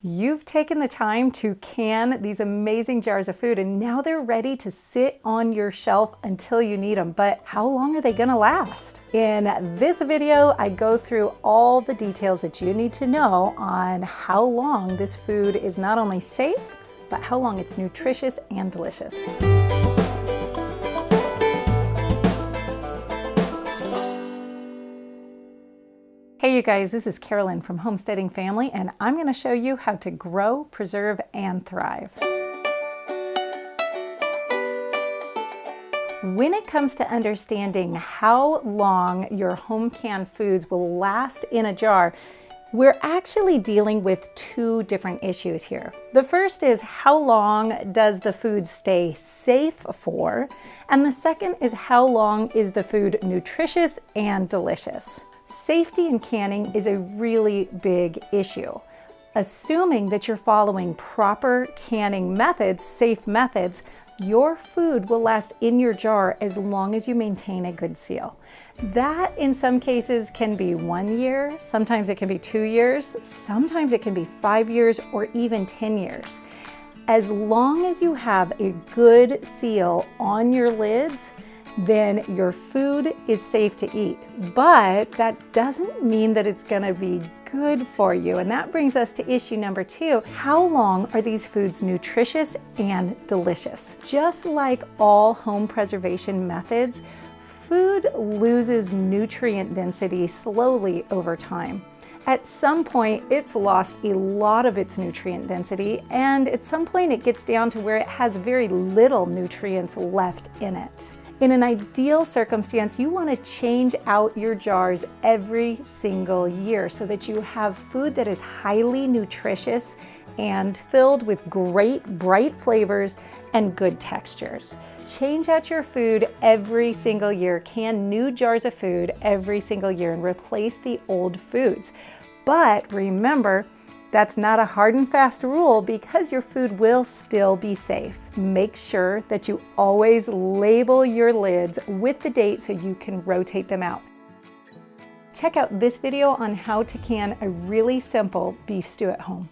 You've taken the time to can these amazing jars of food, and now they're ready to sit on your shelf until you need them. But how long are they gonna last? In this video, I go through all the details that you need to know on how long this food is not only safe, but how long it's nutritious and delicious. Hey you guys, this is Carolyn from Homesteading Family, and I'm going to show you how to grow, preserve, and thrive. When it comes to understanding how long your home canned foods will last in a jar, we're actually dealing with two different issues here. The first is how long does the food stay safe for? And the second is how long is the food nutritious and delicious? Safety in canning is a really big issue. Assuming that you're following proper canning methods, safe methods, your food will last in your jar as long as you maintain a good seal. That in some cases can be 1 year, sometimes it can be 2 years, sometimes it can be 5 years or even 10 years. As long as you have a good seal on your lids, then your food is safe to eat. But that doesn't mean that it's gonna be good for you. And that brings us to issue number 2. How long are these foods nutritious and delicious? Just like all home preservation methods, food loses nutrient density slowly over time. At some point, it's lost a lot of its nutrient density, and at some point it gets down to where it has very little nutrients left in it. In an ideal circumstance, you want to change out your jars every single year so that you have food that is highly nutritious and filled with great, bright flavors and good textures. Change out your food every single year. Can new jars of food every single year and replace the old foods. But remember, that's not a hard and fast rule because your food will still be safe. Make sure that you always label your lids with the date so you can rotate them out. Check out this video on how to can a really simple beef stew at home.